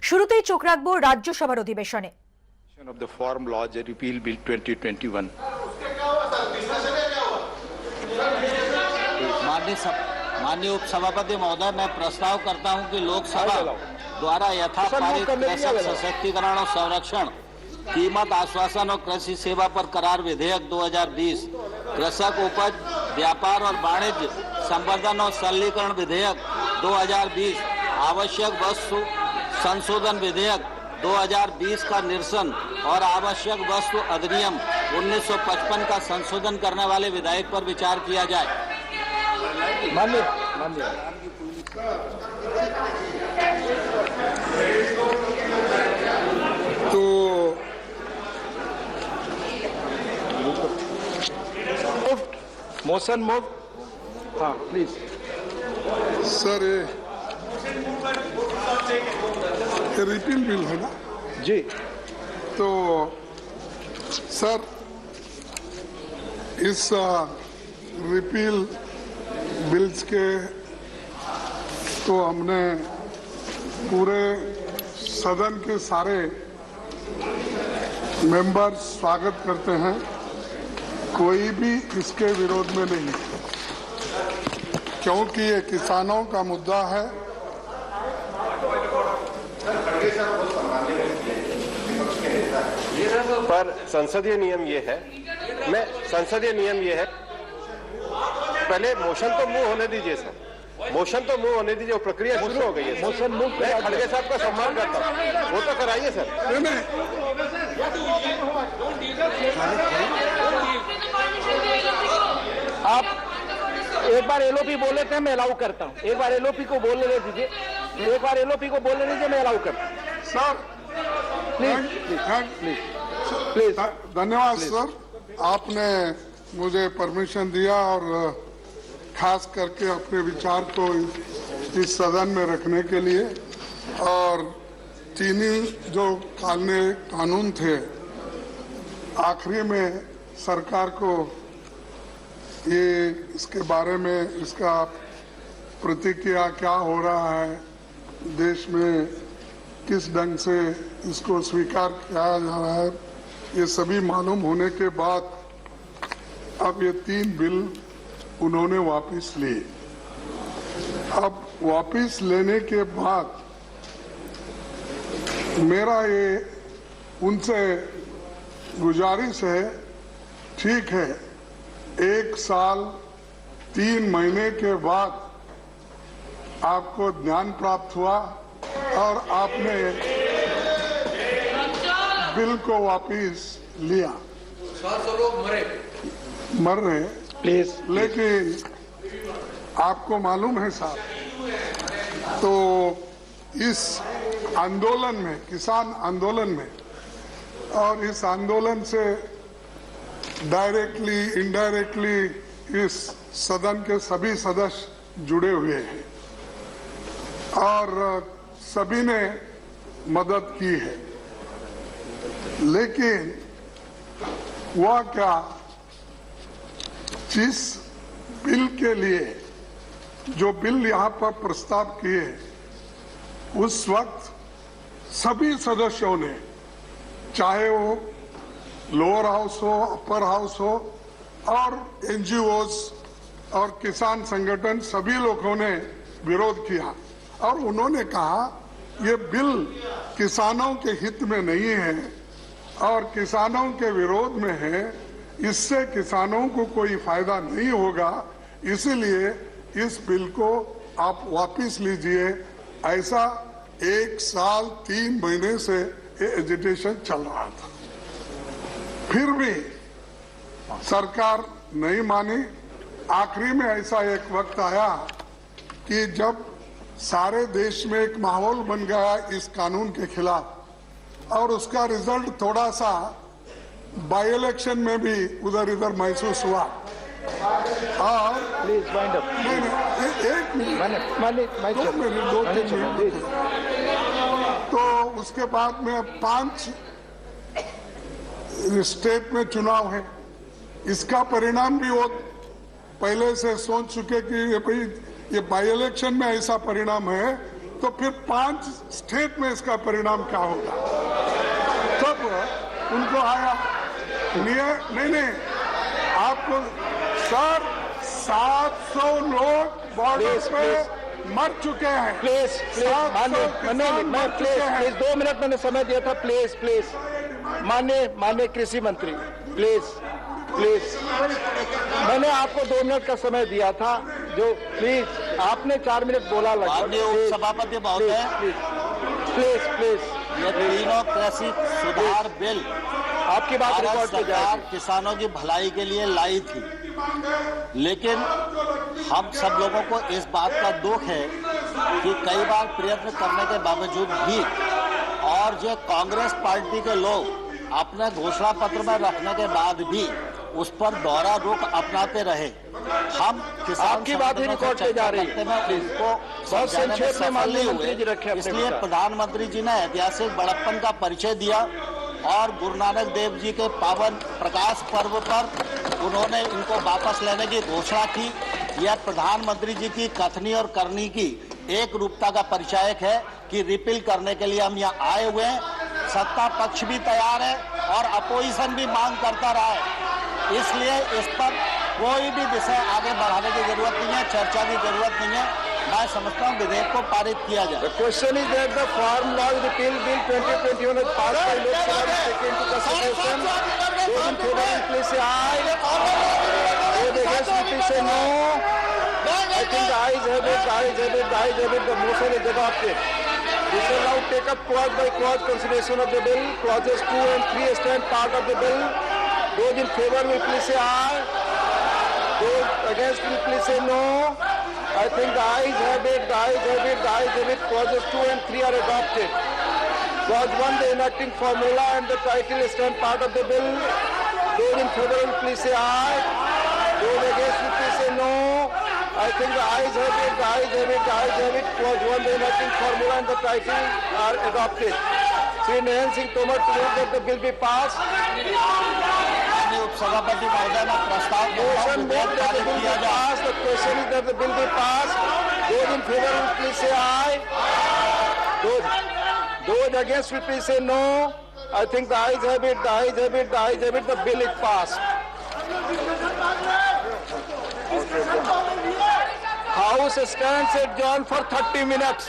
শুরুতেই চোখ রাখবো রাজ্যসভার অধিবেশনে। of the Farm Laws Repeal Bill 2021. माननीय उपसभापति महोदय, मैं प्रस्ताव करता हूं कि लोकसभा द्वारा यथापारित कृषक सशक्तिकरण और संरक्षण, कीमत आश्वासन और कृषि सेवा पर करार विधेयक 2020, कृषक उपज व्यापार और वाणिज्य संवर्धन और सरलीकरण विधेयक 2020, आवश्यक वस्तु संशोधन विधेयक 2020 का निरसन और आवश्यक वस्तु अधिनियम 1955 का संशोधन करने वाले विधेयक पर विचार किया जाए। तो Motion move. हाँ, please. सर ये रिपील बिल है ना जी। तो सर इस रिपील बिल्स के तो हमने पूरे सदन के सारे मेंबर्स स्वागत करते हैं, कोई भी इसके विरोध में नहीं, क्योंकि ये किसानों का मुद्दा है। पर संसदीय नियम ये है, पहले मोशन तो मूव होने दीजिए सर, मोशन तो मूव होने दीजिए, प्रक्रिया शुरू हो गई है। मोशन मूव, मैं खड़गे साहब का सम्मान करता हूँ, वो तो कराइए सर। आप एक बार एलओपी बोले थे, मैं अलाउ करता हूँ। एक बार एलओपी को बोलने दीजिए, एक बार एलओपी को बोलने दीजिए, मैं अलाउ करता हूँ। सर प्लीज धन्यवाद सर, आपने मुझे परमिशन दिया और खास करके अपने विचार को इस सदन में रखने के लिए। और चीनी जो कानून थे, आखिरी में सरकार को ये इसके बारे में इसका प्रतिक्रिया क्या हो रहा है, देश में किस ढंग से इसको स्वीकार किया जा रहा है, ये सभी मालूम होने के बाद अब ये 3 बिल उन्होंने वापस लिए। अब वापस लेने के बाद मेरा ये उनसे गुजारिश है, ठीक है 1 साल 3 महीने के बाद आपको ज्ञान प्राप्त हुआ और आपने बिल को वापस लिया। 700 लोग मर रहे प्लीज, लेकिन आपको मालूम है साहब, तो इस आंदोलन में, किसान आंदोलन में, और इस आंदोलन से डायरेक्टली इनडायरेक्टली इस सदन के सभी सदस्य जुड़े हुए हैं और सभी ने मदद की है। लेकिन वह क्या, जिस बिल के लिए जो बिल यहाँ पर प्रस्ताव किए, उस वक्त सभी सदस्यों ने, चाहे वो लोअर हाउस हो, अपर हाउस हो, और एनजीओज और किसान संगठन, सभी लोगों ने विरोध किया और उन्होंने कहा ये बिल किसानों के हित में नहीं है और किसानों के विरोध में है, इससे किसानों को कोई फायदा नहीं होगा, इसलिए इस बिल को आप वापस लीजिए। ऐसा 1 साल 3 महीने से ये एजिटेशन चल रहा था, फिर भी सरकार नहीं मानी। आखिरी में ऐसा एक वक्त आया कि जब सारे देश में एक माहौल बन गया इस कानून के खिलाफ, और उसका रिजल्ट थोड़ा सा बाई इलेक्शन में भी उधर इधर महसूस हुआ। Please wind up. एक मिनट, 2 मिनट, तो उसके बाद में 5 स्टेट में चुनाव है, इसका परिणाम भी वो पहले से सोच चुके कि ये भाई ये बाई इलेक्शन में ऐसा परिणाम है तो फिर 5 स्टेट में इसका परिणाम क्या होगा? तब उनको आया नहीं आपको सर 700 लोग बॉर्डर पे मर चुके हैं। प्लीज प्लीज 2 मिनट मैंने समय दिया था। प्लीज माननीय कृषि मंत्री प्लीज मैंने आपको 2 मिनट का समय दिया था। जो प्लीज आपने 4 मिनट बोला माननीय उपसभापति महोदय प्लीज ये तीनों कृषि सुधार बिल आपकी बात भारत रिकॉर्ड पे सरकार जाएगी। किसानों की भलाई के लिए लाई थी, लेकिन हम सब लोगों को इस बात का दुख है कि कई बार प्रयत्न करने के बावजूद भी और जो कांग्रेस पार्टी के लोग अपने घोषणा पत्र में रखने के बाद भी उस पर दोहरा रुख अपनाते रहे। हम किसान आपकी बात ही रिकॉर्ड पे जा रही है। उनको बहुत संक्षेप में माननीय मंत्री जी रखे अपने इसलिए विचार। प्रधानमंत्री जी ने ऐतिहासिक बड़प्पन का परिचय दिया और गुरु नानक देव जी के पावन प्रकाश पर्व पर उन्होंने इनको वापस लेने की घोषणा की। यह प्रधानमंत्री जी की कथनी और करनी की एक रूपता का परिचायक है कि रिपील करने के लिए हम यहाँ आए हुए हैं। सत्ता पक्ष भी तैयार है और अपोजिशन भी मांग करता रहा है, इसलिए इस पर कोई भी विषय आगे बढ़ाने की जरूरत नहीं है, चर्चा की जरूरत नहीं है। मैं समझता हूँ विधेयक को पारित किया जाए। The question is that the Farm Law Repeal Bill 2021 is passed by Lok Sabha and taken into consideration. Those in favor will please say aye. Those against will please say no. I think the ayes have it. The motion is adopted. We shall now take up clause by clause consideration of the bill. Clauses 2 and 3 stand part of the bill. Those in favor will please say aye. Those against will please say no. I think the ayes have it. Clauses 2 and 3 are adopted. Clause 1, the enacting formula and the title stand part of the bill. Those in favor will please say aye. Those against will please say no. I think the ayes have it. Clause 1, the enacting formula and the title are adopted. Sri Nayan Singh Tomar to move that the bill be passed. माननीय उपसभापति महोदय ने प्रस्ताव Motion moved that the bill be passed. The question is that the bill be passed. Those in favor will please say aye. Those against will please say no. I think the ayes have it. The bill is passed. House stands adjourned for 30 minutes.